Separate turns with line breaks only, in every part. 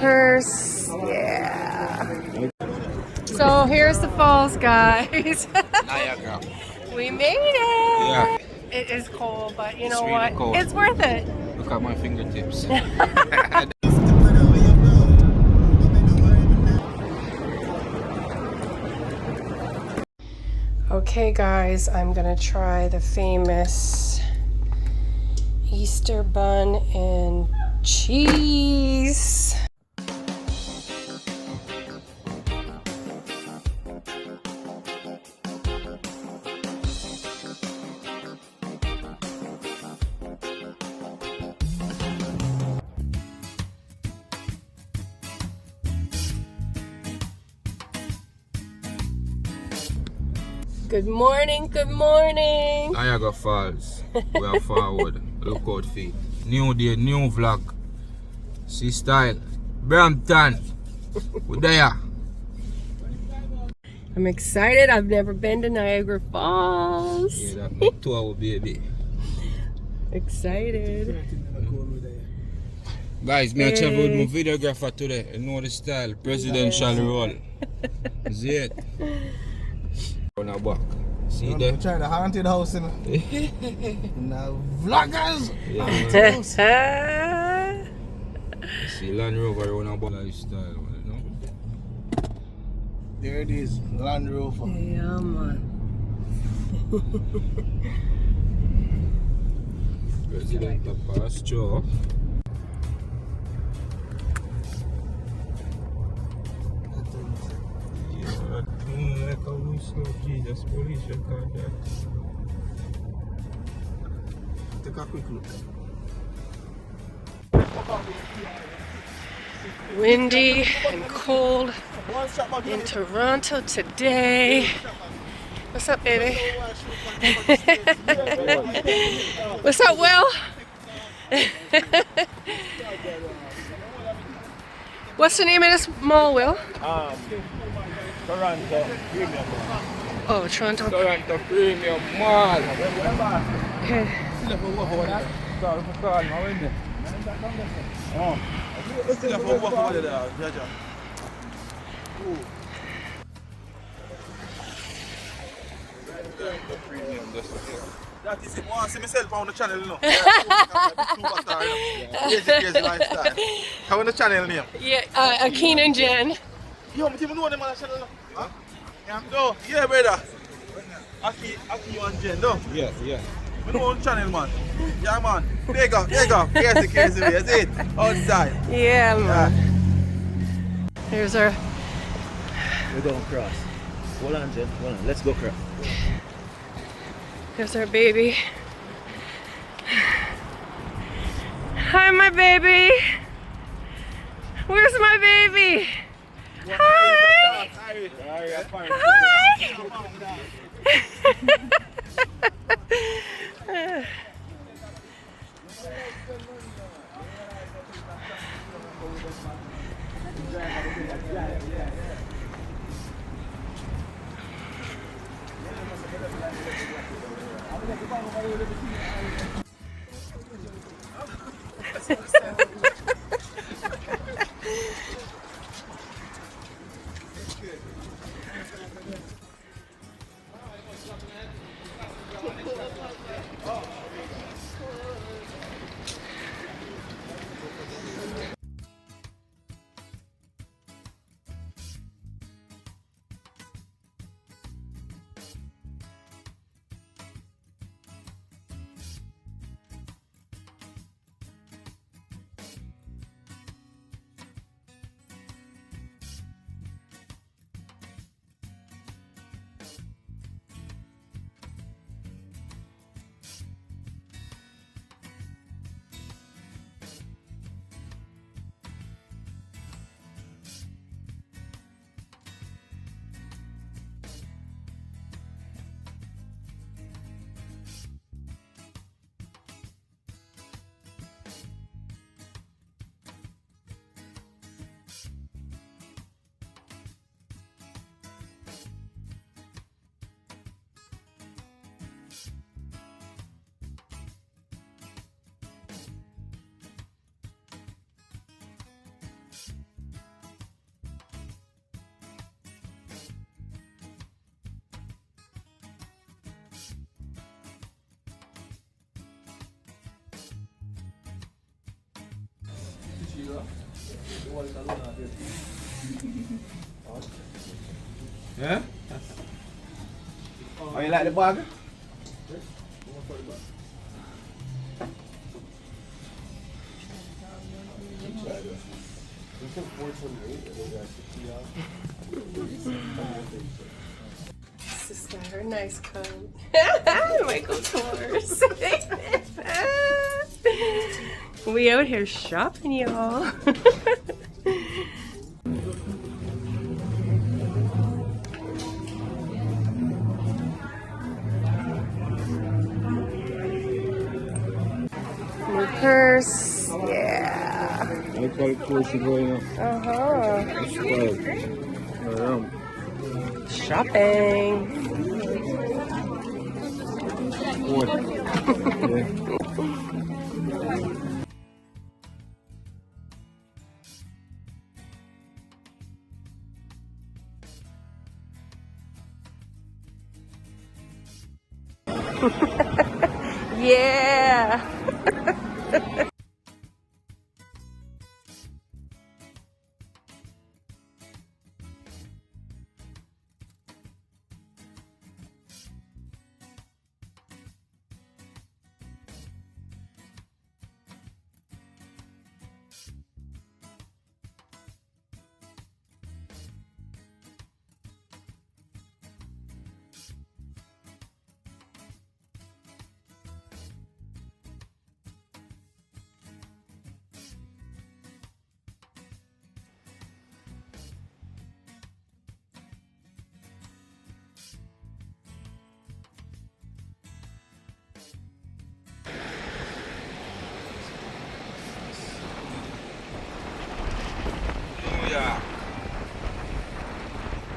purse. Yeah. So here's the falls, guys.
Niagara.
We made it.
Yeah.
It is cold, but you know
It's
what?
really cold.
It's worth it.
Look at my fingertips.
Okay, guys, I'm gonna try the famous Easter bun and cheese. Good morning, good morning.
Niagara Falls. We are forward. Look out for it. New day, new vlog. See style. Brampton. We're there.
I'm excited. I've never been to Niagara Falls.
Yeah, that make 2 hours, baby.
Excited.
Guys, me I travel with my videographer today. You know the style. Presidential roll. See it? On our back. See
I'm
that?
trying to haunted house in now vloggers.
Yeah, see Land Rover on our back lifestyle, you know?
There it is, Land Rover.
Yeah, man.
President of Pasture. Like a whistle of Jesus, police record that.
Take a quick look.
Windy and cold in Toronto today. What's up, baby? What's up, Will? What's the name of this mall, Will?
Toronto Premium.
Oh, Toronto.
Toronto Premium Mall.
Okay.
That is it. I want to see myself on the channel, you know. Crazy lifestyle. How on the channel name?
Yeah, Akeen and Jen.
Yo, I don't know them on the channel. Huh? No, yeah, brother. Aki and Jen, no?
Yeah.
You know on the channel, man. Yeah, man. There you go. Crazy way. That's it. Outside.
Yeah, man. Here's our.
We're going cross. Hold on, Jen. Hold on. Let's go cross.
Here's our baby. Hi, my baby. Where's my baby? Hi. Hi.
Yeah? Oh, you like the bag?
Sis got her nice coat. Michael Kors. We out here shopping, y'all. New purse. Yeah.
I call it close to going up.
Uh-huh.
Around.
Shopping. Yeah.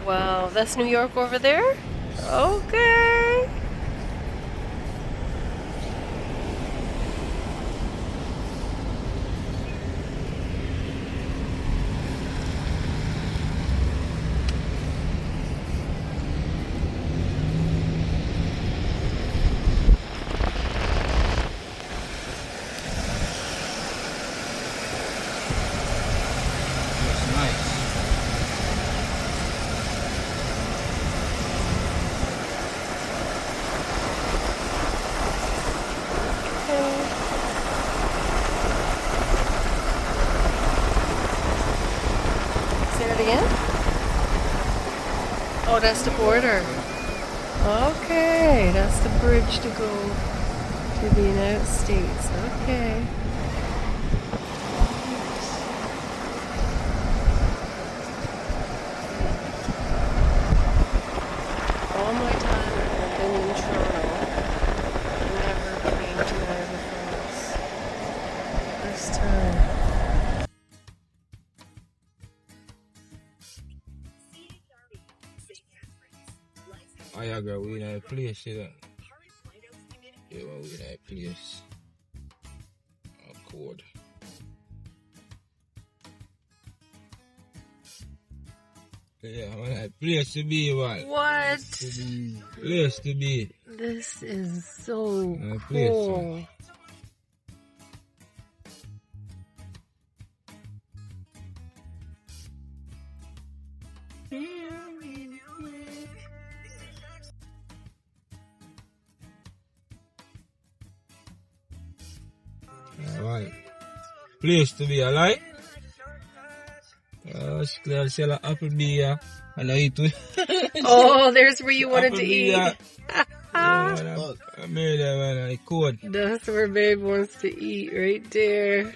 Wow, that's New York over there? Okay.
That's nice.
Say it again? Oh, that's the border. Okay, that's the bridge to go to the United States. Okay. All my time I've been in Toronto, I never came to Niagara Falls. This time.
I agree, we in a place, you know. Yeah, well, we in a place. Code. Yeah, man, a place to be, man.
What?
Place to be.
This is so
Place,
cool.
Alright. Place to be, alright? I'll sell an Applebee, yeah. And I eat it.
Oh, there's where you wanted to eat.
Yeah, man, I made that, man. I could.
That's where babe wants to eat, right there.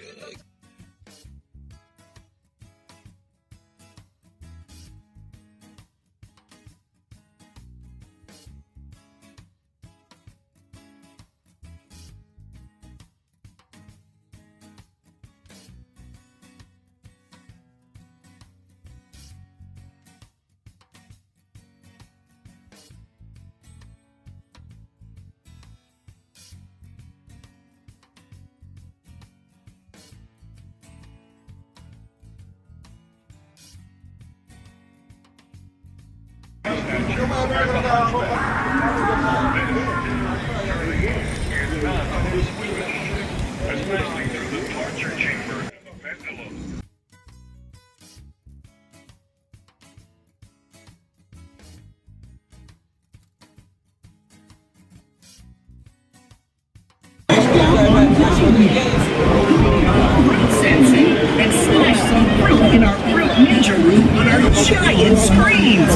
Sensei and slice some fruit in our fruit ninja room on our giant screens.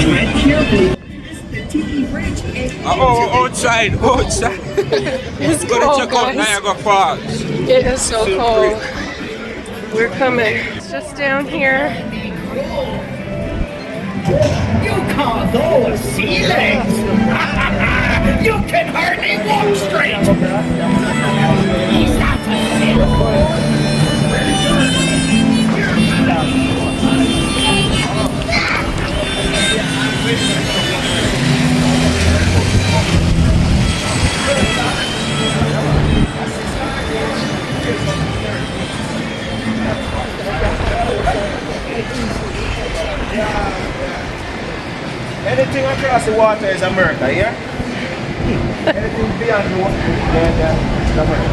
Tread carefully. The tiki bridge
Outside.
It's
Gonna
cold,
check out
guys.
Niagara Falls.
It is so cold. We're coming. It's just down here.
You call those sea legs? You can hardly walk straight. He's not a
Anything across the water is America, yeah? Anything beyond the water is America.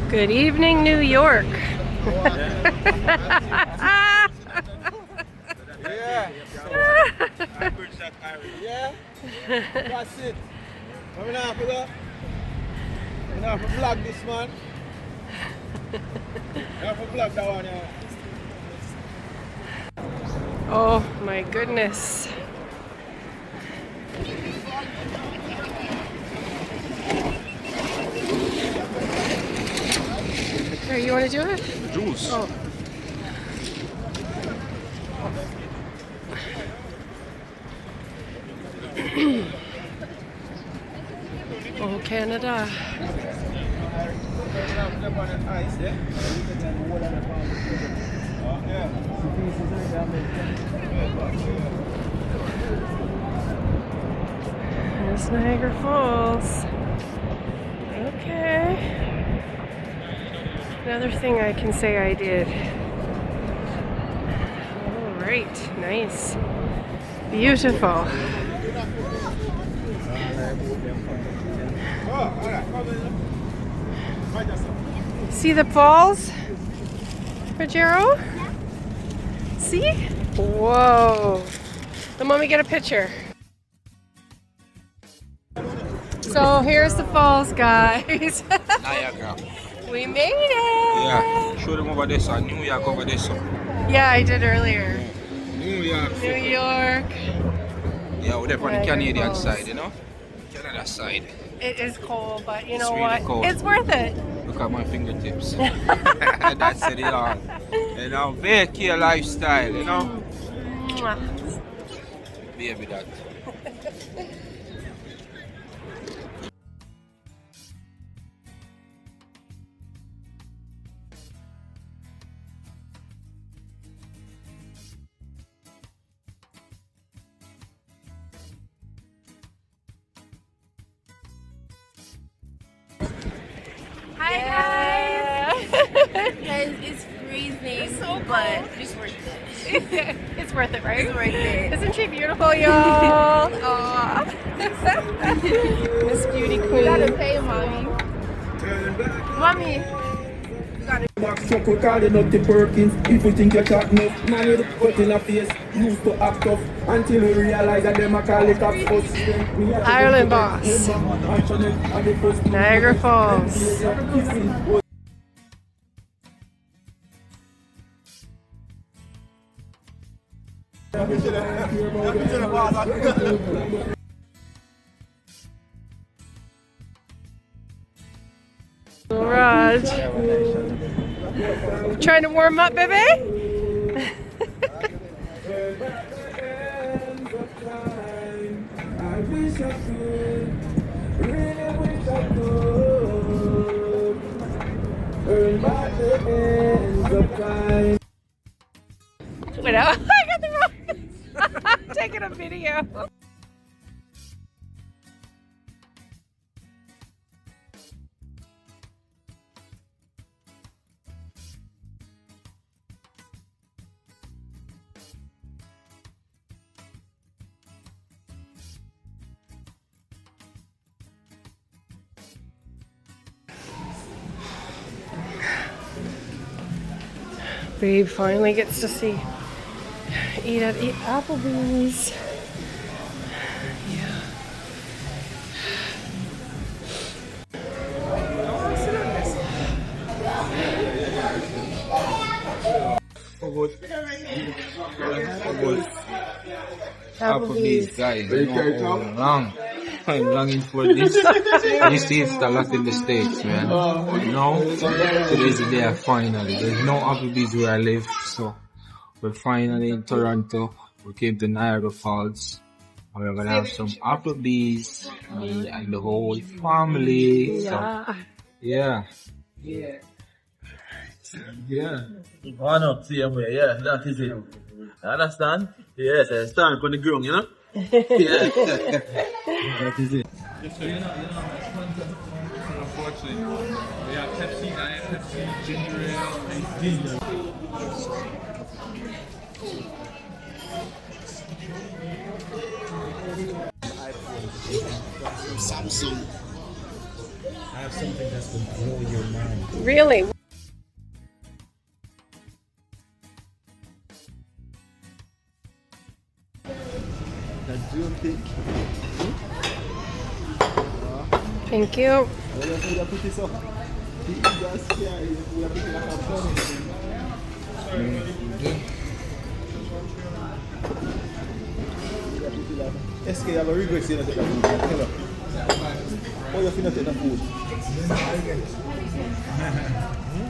Good evening, New York.
Yeah. Yeah. That's it. I'm gonna have to go. I'm gonna have to vlog this man. I have to vlog that one.
Oh my goodness. Here, you want to do it?
Juice.
Oh. Oh, Canada. There's Niagara Falls. Okay. Another thing I can say I did. All right, nice. Beautiful. See the falls, Pajero? See? Whoa. Then let me get a picture. So here's the falls, guys.
Niagara.
We made it.
Yeah. Show them over this one. New York over this one.
Yeah, I did earlier.
New York.
New York.
Yeah, we're there on the
Niagara
Canadian
Falls.
side, you know? Canada side.
It is cold, but you
It's
know
really
what?
cold.
It's worth it.
Look at my fingertips. That's it all. You know, vacay lifestyle, you know?
Mwah.
Baby that.
Hi guys.
Guys, it's freezing,
It's so
but
cold.
it's worth it.
It's worth it, right?
It's worth it.
Isn't she beautiful, y'all? Aw. Miss Beauty
You gotta
Queen.
pay, mommy. Mommy.
Max truck, we call it up the Perkins. If we think you're chat enough, man with a cut in a face, used to act tough until we realize that them a call it cops us.
Ireland boss. Niagara Falls. Raj. Trying to warm up, baby?
I wish I could, really wish I could, earn back the ends of time.
Wait, I got the wrong. I'm taking a video. Babe finally gets to eat at Applebee's. Yeah.
Applebee's, guys. Long. I'm longing for this. I used to eat a lot in the States, man. But now, today's the day of finally. There's no Applebee's where I live, so we're finally in Toronto. We came to Niagara Falls. And we're gonna have some Applebee's, me and the whole family. So, yeah.
Why not? Same way, yeah, that is it. Understand? Yes, I stand on the ground, you know? Yeah. That is it.
Unfortunately, we have Pepsi, Diet Pepsi, ginger ale, and ginger.
Samsung. I have something that's going to blow your mind.
Really? Thank you.
SK, I have a regret saying that the food. Oh, you feel the food?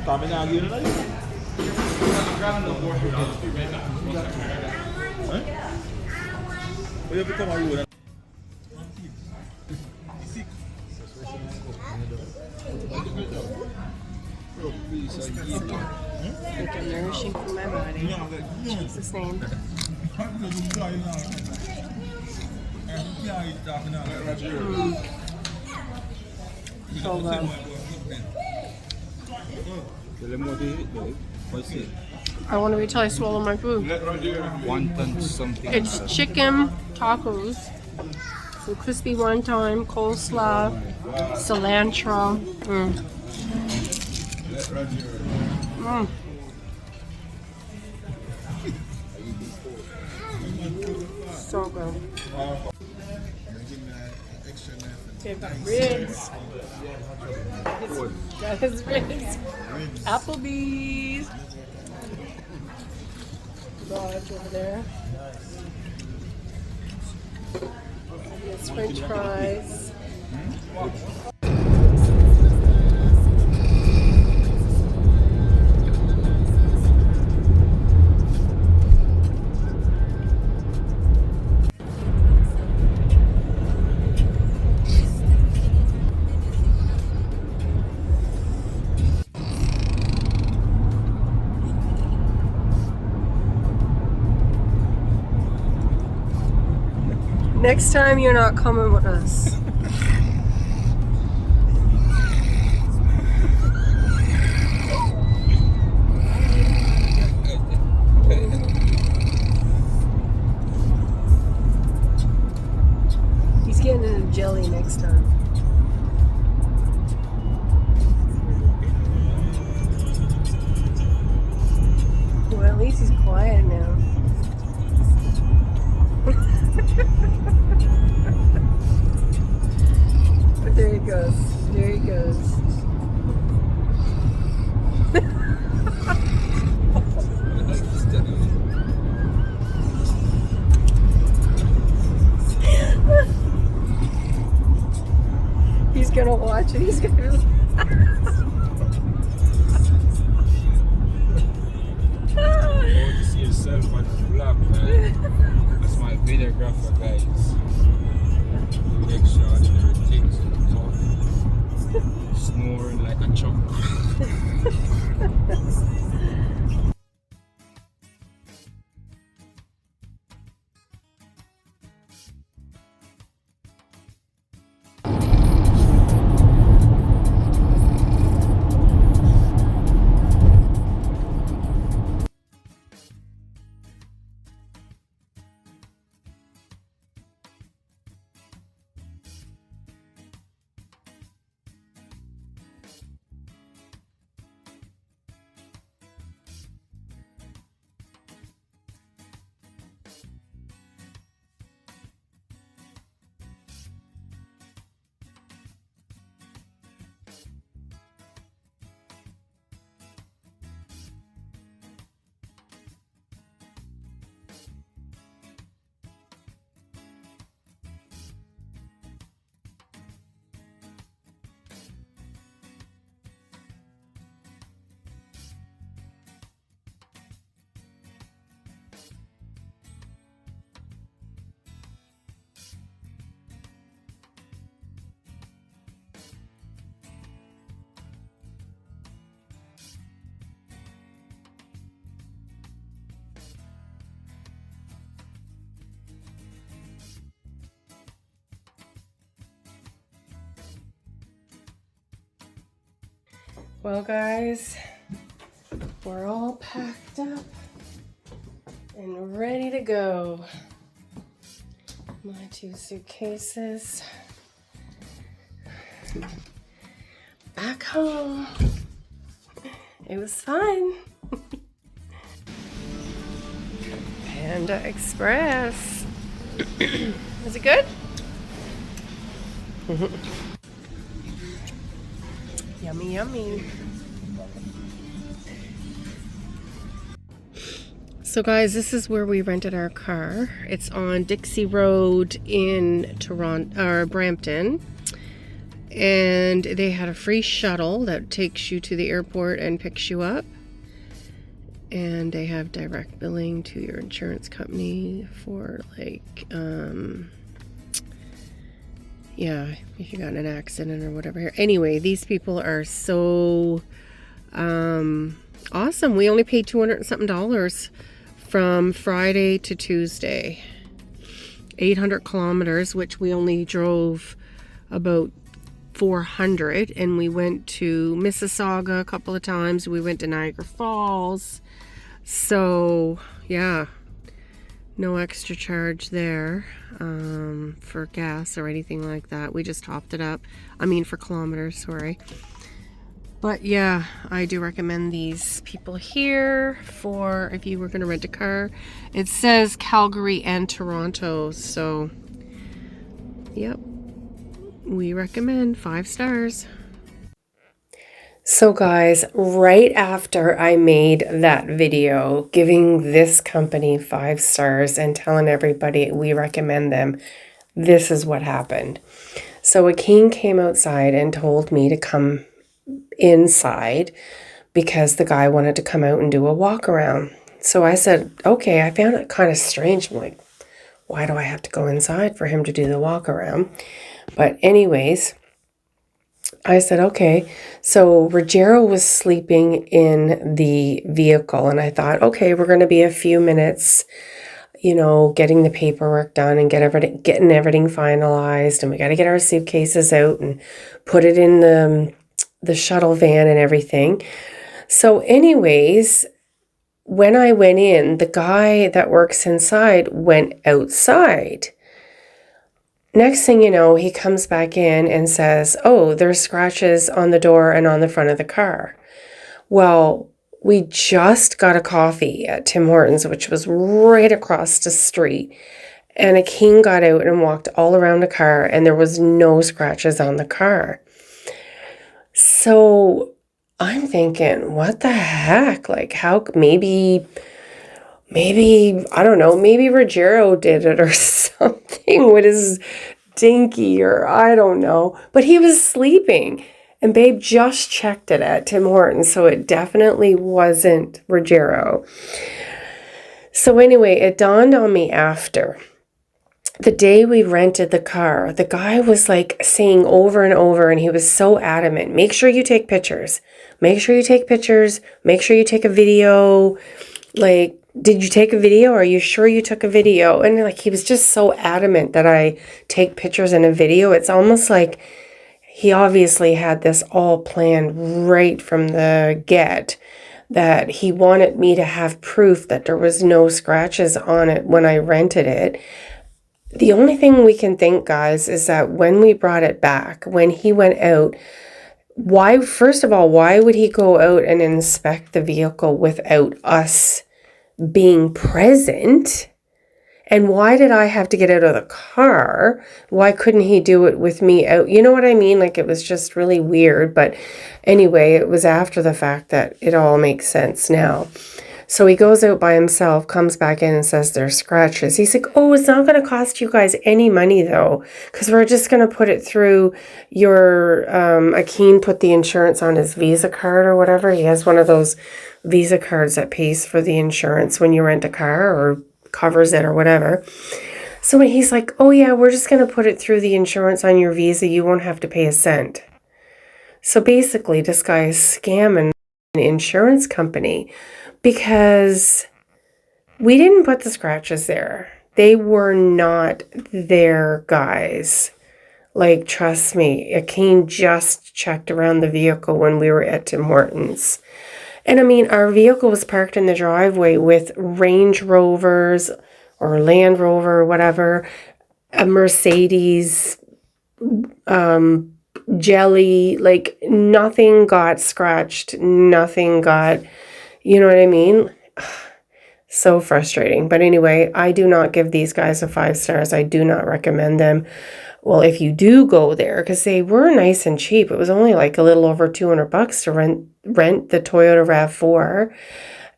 Come in and give you another. Oh, you become a road.
Make it nourishing for my body. What's his name? So good. I want to wait till I swallow my food.
Wonton something.
It's chicken tacos. So crispy wonton, coleslaw, cilantro. So good. They've got ribs. Got his ribs. Applebee's. Large over there. Yes, French fries. Next time you're not coming with us. He's getting in a jelly next time. Well, at least he's quiet now. But there he goes. There he goes. He's gonna watch it. He's gonna.
To see yourself on the vlog, man. That's my videographer, guys. Make sure that everything's snoring like a chunk.
Well, guys, we're all packed up and ready to go. My 2 suitcases. Back home. It was fun. Panda Express. Is it good? Yummy, yummy. So guys, this is where we rented our car. It's on Dixie Road in Toronto or Brampton. And they had a free shuttle that takes you to the airport and picks you up. And they have direct billing to your insurance company for like yeah, if you got in an accident or whatever here. Anyway, these people are so awesome. We only paid $200 and something from Friday to Tuesday. 800 kilometers, which we only drove about 400, and we went to Mississauga a couple of times. We went to Niagara Falls. So yeah, no extra charge there for gas or anything like that. We just topped it up. I mean for kilometers, sorry. But yeah, I do recommend these people here for if you were going to rent a car. It says Calgary and Toronto, so yep, we recommend 5 stars. So guys, right after I made that video giving this company 5 stars and telling everybody we recommend them, this is what happened. So a king came outside and told me to come inside because the guy wanted to come out and do a walk around. So I said, okay. I found it kind of strange. I'm like, why do I have to go inside for him to do the walk around? But anyways, I said, okay. So Rogero was sleeping in the vehicle, and I thought, okay, we're going to be a few minutes, you know, getting the paperwork done and getting everything finalized, and we got to get our suitcases out and put it in the shuttle van and everything. So anyways, when I went in, the guy that works inside went outside. Next thing you know, he comes back in and says, oh, there's scratches on the door and on the front of the car. Well, we just got a coffee at Tim Hortons, which was right across the street. And a king got out and walked all around the car, and there was no scratches on the car. So I'm thinking, what the heck? Like, how, maybe, I don't know, maybe Rogero did it or something with his dinky, or I don't know. But he was sleeping, and babe just checked it at Tim Hortons, so it definitely wasn't Rogero. So anyway, it dawned on me after. The day we rented the car, the guy was like saying over and over, and he was so adamant, make sure you take pictures. Make sure you take pictures. Make sure you take a video. Like, did you take a video? Are you sure you took a video? And like, he was just so adamant that I take pictures and a video. It's almost like he obviously had this all planned right from the get, that he wanted me to have proof that there was no scratches on it when I rented it. The only thing we can think, guys, is that when we brought it back, when he went out, first of all, why would he go out and inspect the vehicle without us being present? And why did I have to get out of the car? Why couldn't he do it with me out? You know what I mean? Like, it was just really weird. But anyway, it was after the fact that it all makes sense now. So he goes out by himself, comes back in and says there's scratches. He's like, oh, it's not going to cost you guys any money though, because we're just going to put it through your, Akeen put the insurance on his Visa card or whatever. He has one of those Visa cards that pays for the insurance when you rent a car or covers it or whatever. So he's like, oh yeah, we're just going to put it through the insurance on your Visa. You won't have to pay a cent. So basically this guy is scamming an insurance company, because we didn't put the scratches there. They were not there, guys. Like, trust me, Akeem just checked around the vehicle when we were at Tim Hortons. And I mean, our vehicle was parked in the driveway with Range Rovers or Land Rover or whatever, a Mercedes, Jelly, like nothing got scratched, nothing got, you know what I mean? So frustrating. But anyway, I do not give these guys a 5 stars. I do not recommend them. Well, if you do go there, because they were nice and cheap. It was only like a little over $200 to rent the Toyota RAV4.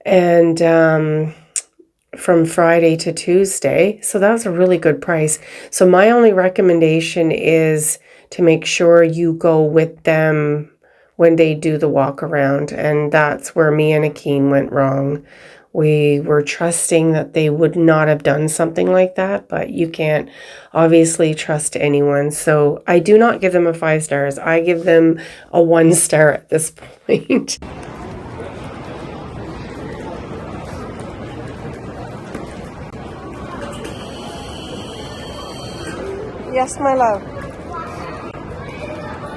And from Friday to Tuesday. So that was a really good price. So my only recommendation is to make sure you go with them when they do the walk around. And that's where me and Akeem went wrong. We were trusting that they would not have done something like that, but you can't obviously trust anyone. So I do not give them a 5 stars. I give them a 1 star at this point. Yes, my love.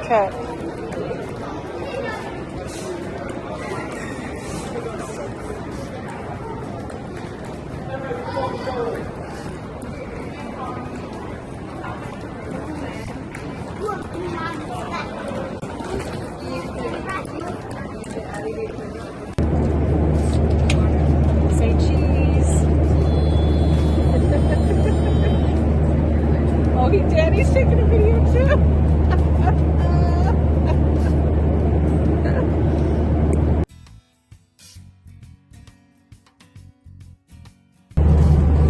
Okay. Say cheese. Oh, Daddy's taking a video too.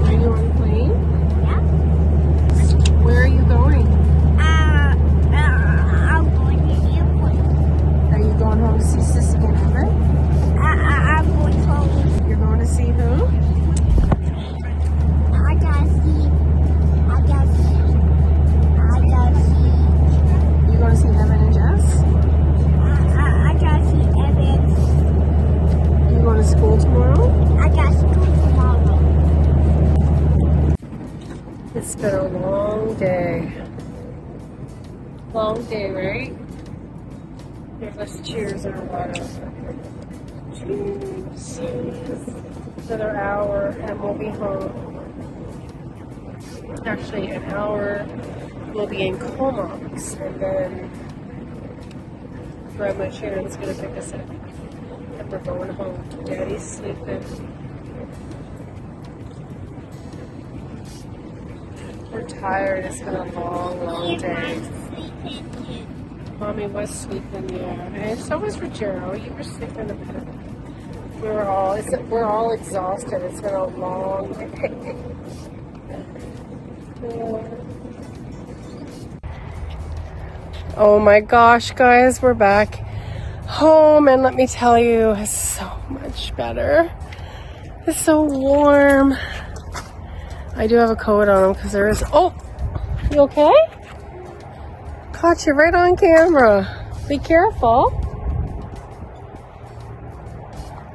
Are you on the plane?
Yeah.
Where are you going?
I'm going to the airport.
Are you going home to see Sissy and Evan?
I'm going home.
You're going to see who?
I gotta see.
You're going to see Evan and Jess?
I gotta see Evan.
You going to school tomorrow?
I got school tomorrow.
It's been a long day. Long day, right? Here, let's cheers our water. Cheers. Another hour and we'll be home. Actually, an hour we'll be in Comox, and then Grandma Sharon's gonna pick us up. And we're going home. Daddy's sleeping. We're tired. It's been a long, long day. Mommy was sleeping, yeah. And so was Rogero. You were sleeping a bit. We're all exhausted. It's been a long day. Oh my gosh, guys, we're back home, and let me tell you, it's so much better. It's so warm. I do have a coat on because there is. Oh, you okay? Caught you right on camera. Be careful.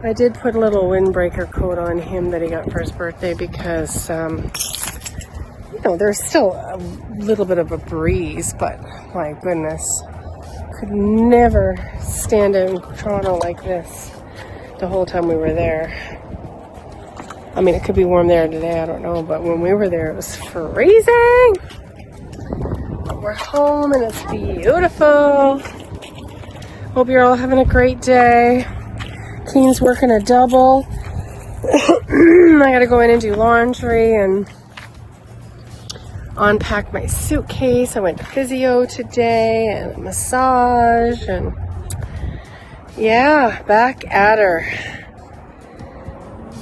I did put a little windbreaker coat on him that he got for his birthday because, you know, there's still a little bit of a breeze, but my goodness, could never stand in Toronto like this the whole time we were there. I mean, it could be warm there today, I don't know, but when we were there, it was freezing. But we're home and it's beautiful. Hope you're all having a great day. Keen's working a double. I gotta go in and do laundry and unpack my suitcase. I went to physio today and a massage, and yeah, back at her.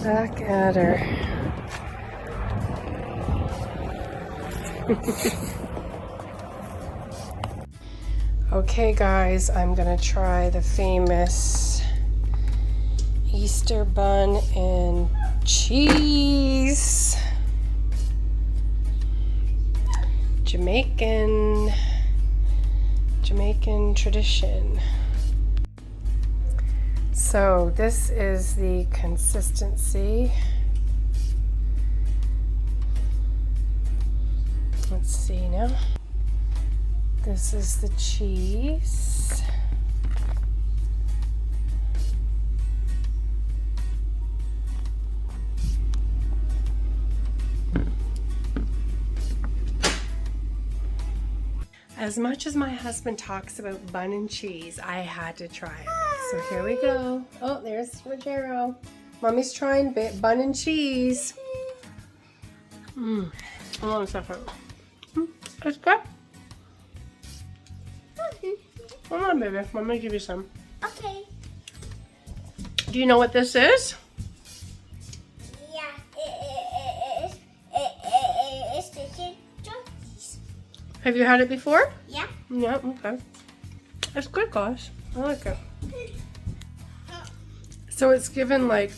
Back at her. Okay guys, I'm gonna try the famous Easter bun and cheese. Jamaican tradition. So this is the consistency. Let's see now. This is the cheese. As much as my husband talks about bun and cheese, I had to try it. So here we go. Oh, there's Rogero. Mommy's trying bun and cheese. I want to stuff it. It's good. Come on, baby. Let me give you some.
Okay.
Do you know what this is?
Yeah, it's chicken turkeys.
Have you had it before?
Yeah.
Yeah, okay. It's good, guys. I like it. So it's given like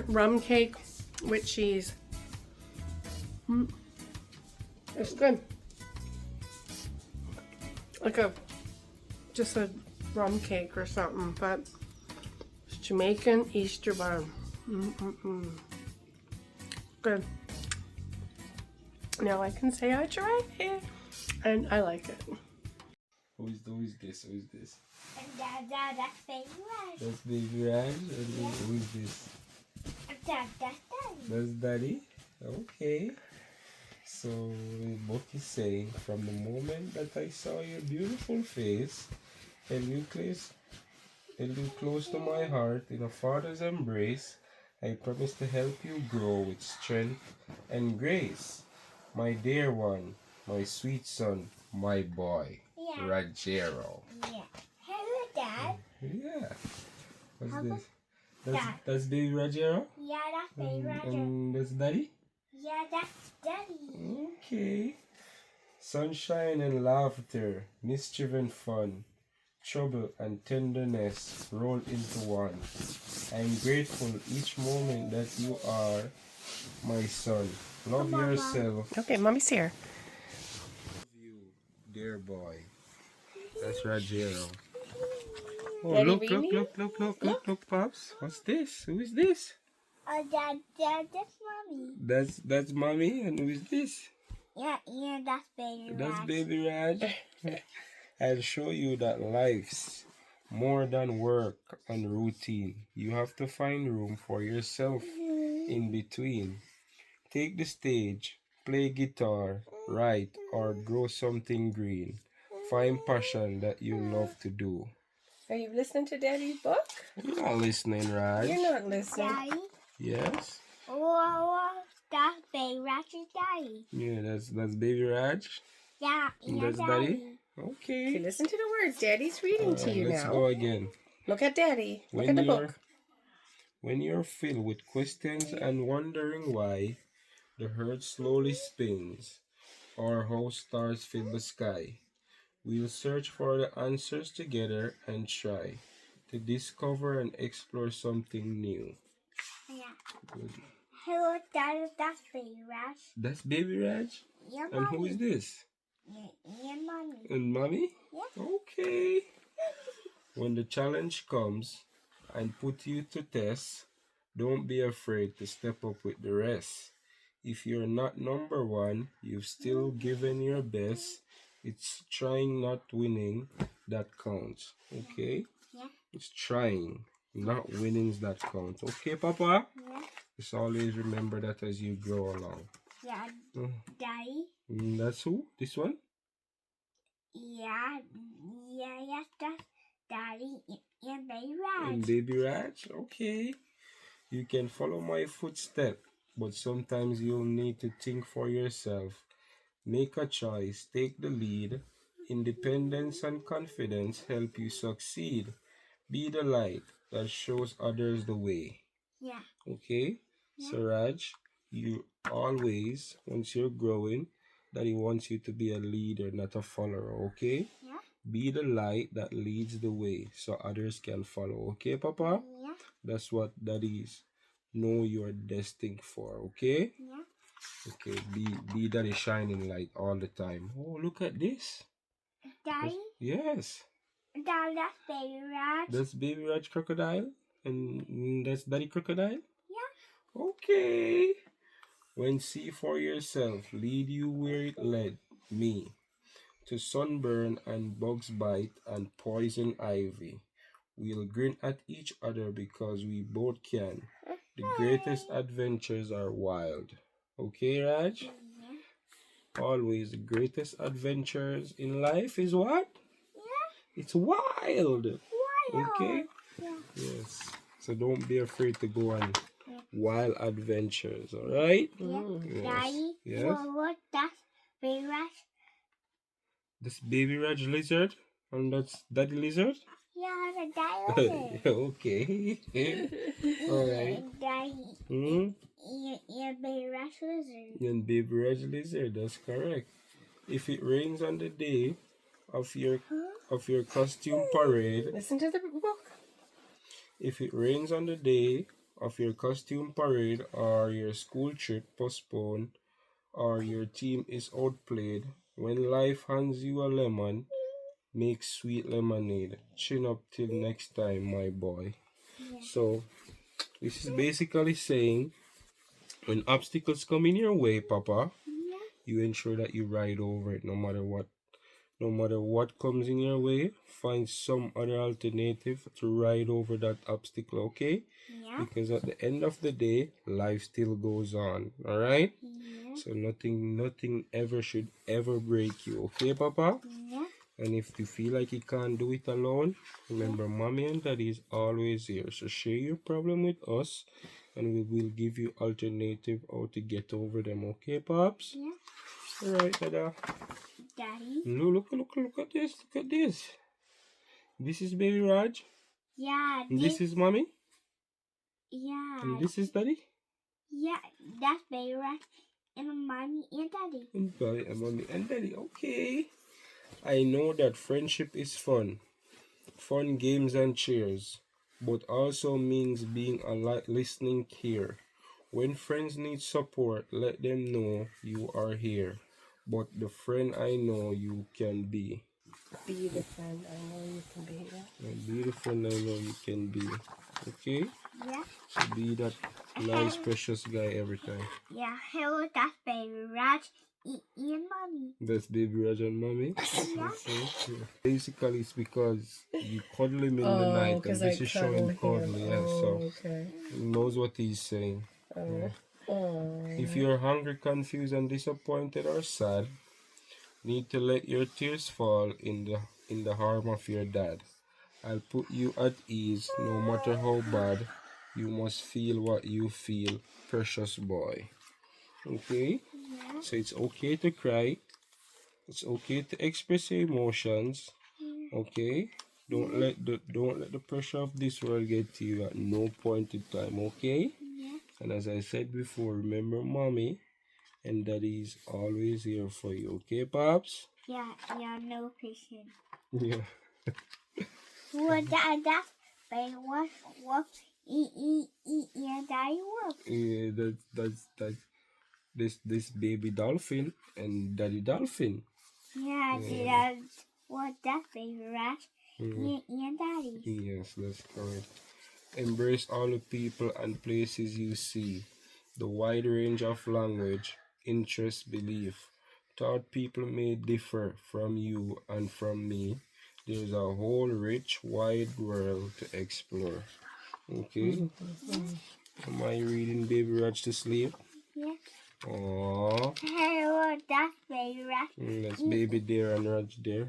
rum cake with cheese. It's good. Like just a rum cake or something, but it's Jamaican Easter bun. Good. Now I can say I tried it, and I like it.
Who is this?
That's baby Raj.
That's baby Raj. Who is this?
That's Daddy.
That's daddy. Okay. So the book is saying, from the moment that I saw your beautiful face, held you close to my heart in a father's embrace, I promise to help you grow with strength and grace. My dear one, my sweet son, my boy,
Yeah.
Rogero.
Yeah. Hello, Dad.
Yeah. What's
How
this?
Dad.
That's baby Rogero?
Yeah, that's baby Raj.
And that's daddy?
Yeah, that's Daddy.
Okay. Sunshine and laughter, mischief and fun, trouble and tenderness rolled into one. I'm grateful each moment that you are my son. Love
Come on, Mom.
yourself.
Okay, Mommy's here.
You, dear boy. That's Rogero. Oh,
Daddy,
look,
read
look,
me?
look, Pops. What's this? Who is this?
Dad, that's Mommy.
That's mommy, and who is this?
Yeah, that's baby Raj.
That's baby Raj. I'll show you that life's more than work and routine. You have to find room for yourself in between. Take the stage, play guitar, write, or grow something green. Find passion that you love to do.
Are you listening to Daddy's book?
You're not listening, Raj.
You're not listening.
Daddy.
Yes?
Oh, that's baby Raj's Daddy.
Yeah, that's baby Raj.
Yeah,
And
yeah,
that's
Daddy.
daddy.
Okay,
Okay.
listen to the words. Daddy's reading to you
Let's
now.
go again.
Look at Daddy. Look at the book.
When you're filled with questions and wondering why the earth slowly spins or how stars fill the sky, we'll search for the answers together and try to discover and explore something new.
Yeah. Hello, Daddy, that's baby Raj.
That's baby Raj?
Yeah,
And
Mommy.
who is this?
Yeah, Mommy.
And mommy?
Yeah.
Okay. When the challenge comes and put you to test, don't be afraid to step up with the rest. If you're not number one, you've still given your best. It's trying, not winning, that counts. Okay?
Yeah.
It's trying, not winnings that counts. Okay, Papa?
Yeah.
Just always remember that as you grow along.
Yeah,
Mm.
Daddy.
That's who? This one?
Yeah, that's Daddy and baby Raj.
And baby Raj? Okay. You can follow my footstep, but sometimes you'll need to think for yourself. Make a choice, take the lead. Independence and confidence help you succeed. Be the light that shows others the way.
Yeah.
Okay? So Raj, you always, once you're growing, Daddy wants you to be a leader, not a follower, okay?
Yeah.
Be the light that leads the way so others can follow, okay, Papa?
Yeah.
That's what Daddies know you're destined for, okay?
Yeah.
Okay, be Daddy shining light all the time. Oh, look at this.
Daddy.
Yes.
Daddy, that's baby Raj.
That's baby Raj crocodile. And that's Daddy crocodile?
Yeah.
Okay. When see for yourself, lead you where it led me. to sunburn and bugs bite and poison ivy. We'll grin at each other because we both can. The greatest adventures are wild. Okay, Raj? Always the greatest adventures in life is what? It's wild. Okay? Yes. So don't be afraid to go on wild adventures, alright? Yes.
Daddy,
Yes.
what that's baby Raj?
This baby Raj lizard and that's daddy lizard?
Yeah, the daddy.
Okay. Alright.
Daddy, yeah, baby Raj lizard.
And baby Raj lizard, that's correct. If it rains on the day of your costume parade,
Listen to the book.
if it rains on the day of your costume parade or your school trip postponed or your team is outplayed, when life hands you a lemon, make sweet lemonade. Chin up till next time, my boy. So this is basically saying when obstacles come in your way, Papa, you ensure that you ride over it no matter what. No matter what comes in your way, find some other alternative to ride over that obstacle, okay?
Yeah.
Because at the end of the day, life still goes on, alright?
Yeah.
So nothing ever should ever break you, okay, Papa?
Yeah.
And if you feel like you can't do it alone, remember Mommy and Daddy is always here. So share your problem with us and we will give you alternative how to get over them, okay, Pops?
Yeah.
Alright, Dada.
Daddy.
Look at this. Look at this. This is baby Raj.
Yeah.
And this is mommy.
Yeah.
And this is daddy.
Yeah, that's baby Raj and mommy and daddy.
And mommy and daddy. Okay. I know that friendship is fun. Fun games and cheers. But also means being a listening ear. When friends need support, let them know you are here. But the friend I know you can be.
Be the friend I know you can be. Yeah.
Be the friend I know you can be. Okay?
Yeah.
So be that nice, precious guy every time.
Yeah, hello, that's baby Raj and mommy.
That's baby Raj and mommy.
Yeah.
Okay. Basically, it's because you cuddle him in the night, and this is showing cuddle. Yeah, so
okay.
he knows what he's saying. Yeah. If you're hungry, confused, and disappointed or sad, need to let your tears fall in the arm of your dad. I'll put you at ease, no matter how bad. You must feel what you feel, precious boy. Okay?
Yeah.
So it's okay to cry. It's okay to express your emotions. Okay? Don't let the pressure of this world get to you at no point in time, okay?
Yeah.
And as I said before, remember mommy and daddy's always here for you, okay, Pops?
Yeah, no patient.
Yeah.
What that's baby what and daddy work.
Yeah, that's this baby dolphin and daddy dolphin.
Yeah, that's what that's baby Raj and daddy.
Yes, that's correct. Embrace all the people and places you see. The wide range of language, interest, belief. Thought people may differ from you and from me. There's a whole rich, wide world to explore. Okay? Am I reading Baby Raj to sleep?
Yeah.
Aww.
Hello, that's baby Raj.
That's baby there and Raj there.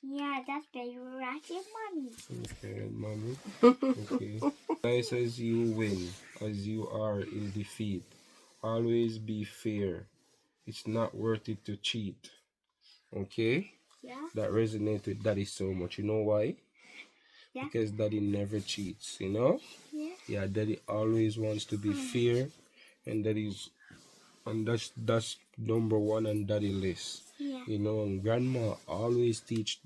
Yeah, that's baby Raj and mommy.
Okay, and mommy. Okay. Nice as you win, as you are in defeat. Always be fair. It's not worth it to cheat. Okay?
Yeah.
That resonates with daddy so much. You know why?
Yeah.
Because daddy never cheats, you know?
Yeah.
Yeah, daddy always wants to be fair, and that's number one on daddy list.
Yeah.
You know, and grandma always teach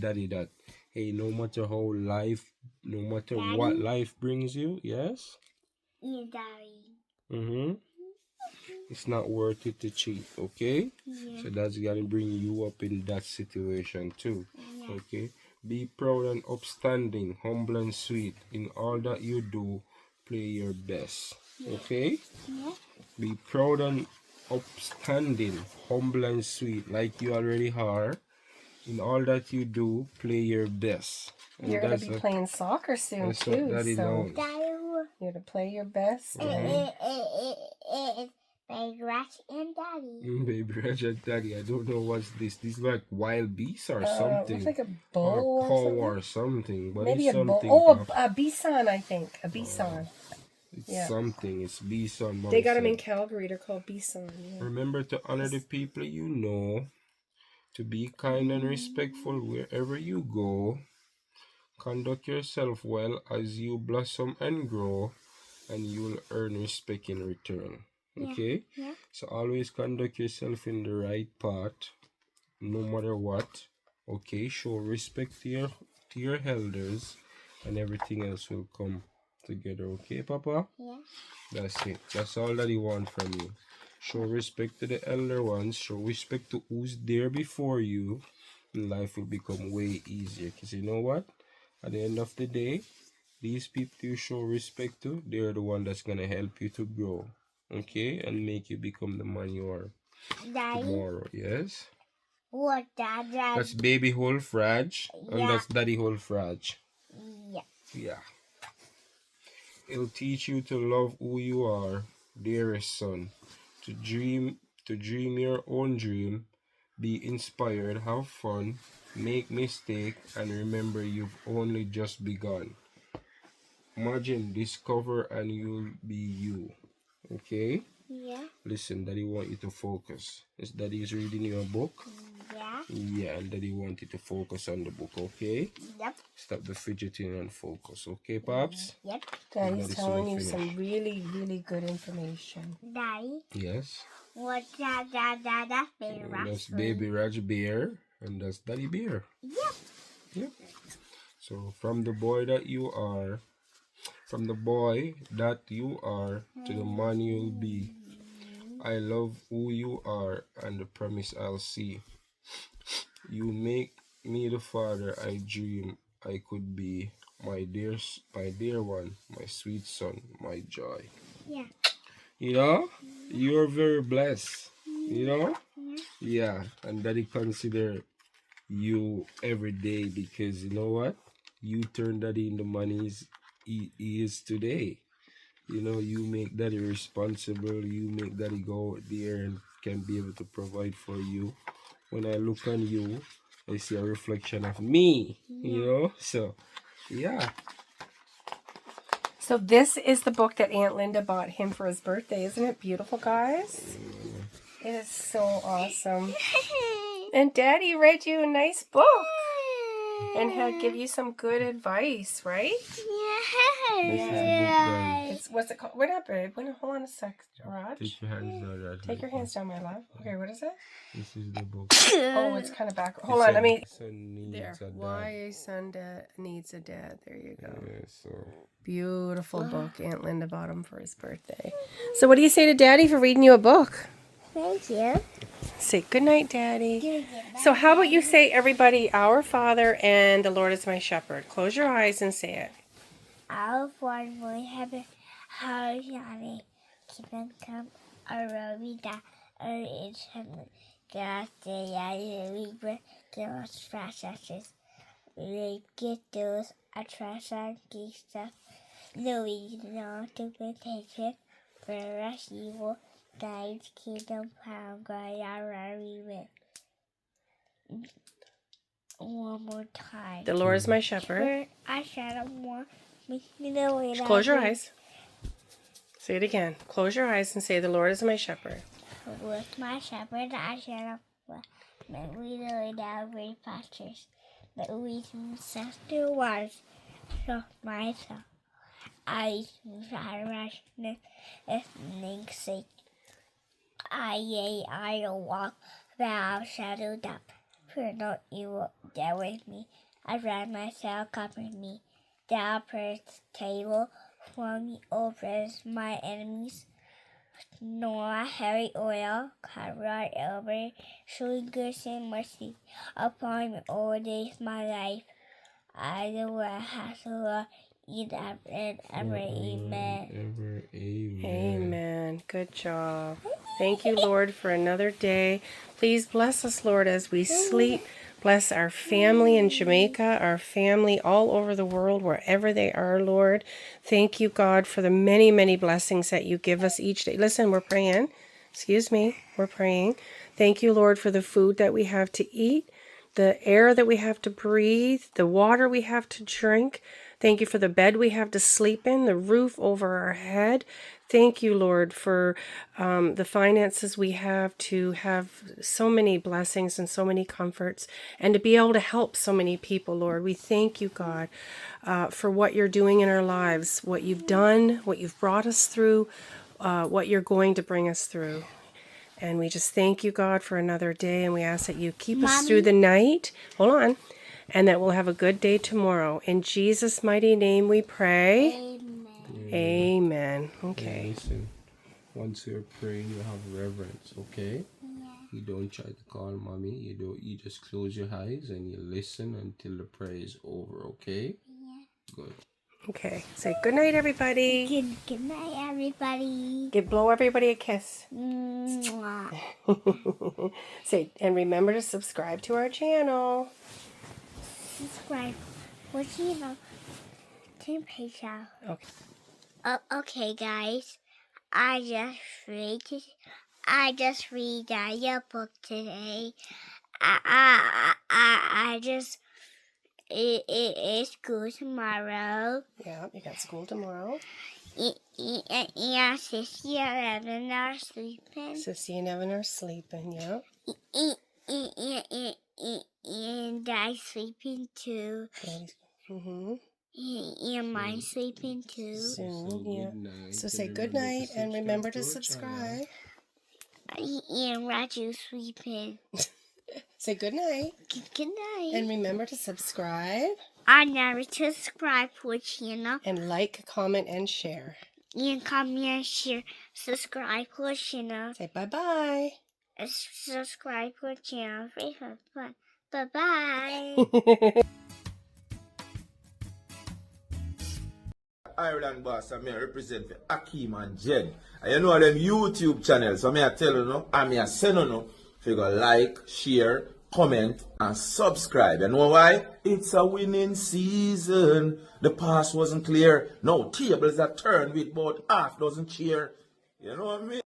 daddy that, hey, no matter how life, no matter what life brings you, yes?
Yeah, daddy.
Mm-hmm. It's not worth it to cheat, okay?
Yeah.
So that's gonna bring you up in that situation too.
Yeah.
Okay? Be proud and upstanding, humble and sweet. In all that you do, play your best. Okay?
Yeah.
Be proud and upstanding, humble and sweet, like you already are. In all that you do, play your best. And
You're going to be playing soccer soon,
that's
too.
what Daddy
So
knows.
you're to play your best.
Baby Ratch and Daddy.
Baby Raj and Daddy, I don't know what's this. This is like wild beasts or something.
Looks like a bull
or cow
something.
or something. But
Maybe
it's
a bull.
something.
Oh,
Pop.
a bison, I think. A bison.
It's something. It's bison.
They got them in Calgary. They're called bison. Yeah.
Remember to honor the people you know, to be kind and respectful wherever you go. Conduct yourself well as you blossom and grow, and you'll earn respect in return. Okay?
Yeah.
So always conduct yourself in the right path, no matter what. Okay? Show respect to your elders, and everything else will come together. Okay, Papa?
Yeah.
That's it. That's all that he wants from you. Show respect to the elder ones. Show respect to who's there before you. And life will become way easier. Because you know what? At the end of the day, these people you show respect to, they're the one that's going to help you to grow. Okay? And make you become the man you are
Daddy.
tomorrow. Yes?
What, Dad?
That's baby whole frage. And that's daddy whole frage.
Yeah.
Yeah. It'll teach you to love who you are, dearest son. To dream your own dream. Be inspired, have fun, make mistake, and remember you've only just begun. Imagine, discover, and you'll be you. Okay?
Yeah.
Listen, Daddy want you to focus. Is Daddy is reading you a book?
Yeah.
Yeah, and Daddy want you to focus on the book, okay?
Yep.
Stop the fidgeting and focus, okay, Pops?
Yep.
Daddy's telling you some really, really good information.
Daddy.
Yes.
What, Dad? That's Baby Ratch.
That's Baby Raj Bear, and that's Daddy Bear.
Yep.
Yep. So from the boy that you are, to the man you'll be. I love who you are and the promise I'll see. You make me the father I dream I could be. My dear one, my sweet son, my joy.
Yeah.
You know, you're very blessed. You know? Yeah, and Daddy consider you every day because you know what? You turn Daddy into money he is today. You know, you make Daddy responsible. You make Daddy go out there and can be able to provide for you. When I look on you, I see a reflection of me. You know? So, yeah.
So this is the book that Aunt Linda bought him for his birthday. Isn't it beautiful, guys? It is so awesome. And Daddy read you a nice book and had give you some good advice, right? What's it called? Wait up, babe. Hold on a sec, Raj.
Take your hands down. Raj.
Take your hands down, my love. Okay, what is it?
This is the book.
Oh, it's kind of back. Hold on, let me.
Son
There.
needs a dad.
Why a son needs a dad. There you go.
Yeah, so
Beautiful book. Aunt Linda bought him for his birthday. So what do you say to Daddy for reading you a book?
Thank you.
Say good night, Daddy. So how about you say, everybody, our Father and the Lord is my shepherd. Close your eyes and say it.
Our Father in heaven, hallowed be thy name. Kingdom come, our will be done, earth is heaven. Give us today our daily bread, give us trespasses. We forgive those our trespasses against us. No, we do not to temptation, for us evil. Thine kingdom, power, glory, amen. One more time.
The Lord is my shepherd.
I shall want me.
Close your eyes. Say it again. Close your eyes and say, the Lord is my shepherd.
With my shepherd, I shall not let me lay down green pastures. Let me set still waters. So my soul, I shall righteousness and name's sake. I don't walk without shadow death. Fear not evil, there with me. I ran myself, covered me. Thou preparest table for me, oppress my enemies. Nor heavy oil, cover over, showing grace and mercy upon me all days of my life. I the Lord has the Lord, eat and ever, amen.
Ever, amen.
Amen. Good job. Thank you, Lord, for another day. Please bless us, Lord, as we sleep. Bless our family in Jamaica, our family all over the world, wherever they are, Lord. Thank you, God, for the many, many blessings that you give us each day. Listen, we're praying. Excuse me, we're praying. Thank you, Lord, for the food that we have to eat, the air that we have to breathe, the water we have to drink. Thank you for the bed we have to sleep in, the roof over our head. Thank you, Lord, for the finances we have to have so many blessings and so many comforts and to be able to help so many people, Lord. We thank you, God, for what you're doing in our lives, what you've done, what you've brought us through, what you're going to bring us through. And we just thank you, God, for another day. And we ask that you keep us through the night. Hold on. And that we'll have a good day tomorrow. In Jesus' mighty name we pray.
Amen.
Amen. Okay.
Yeah, listen, once you're praying, you have reverence, okay?
Yeah.
You don't try to call mommy. You just close your eyes and you listen until the prayer is over, okay?
Yeah.
Good.
Okay. Say good night, everybody.
Good night, everybody.
Blow everybody a kiss.
Mwah.
Say, and remember to subscribe to our channel.
Subscribe. What's your turn page out?
Okay.
Okay, guys. I just read your book today. It's school tomorrow.
Yeah, you got school tomorrow.
Yeah, Sissy and Evan are sleeping.
Sissy and Evan are sleeping, yeah.
And Daddy's sleeping too.
Mm-hmm.
And mine's sleeping too.
Soon, yeah.
Good night.
So say good night and remember to subscribe.
And Raju's sleeping.
Say good night
Good night.
and remember to subscribe
I never subscribe to a channel.
and like, comment, and share.
And comment and share. Subscribe to a channel.
Say bye-bye.
Subscribe to a channel. Bye-bye.
Ireland boss, and me represent for Akeem and Jen. And you know them YouTube channels, so me I tell you no, and me I send you no, if you go like, share, comment, and subscribe. You know why? It's a winning season. The past wasn't clear. No tables are turned with about half dozen cheer. You know what I mean?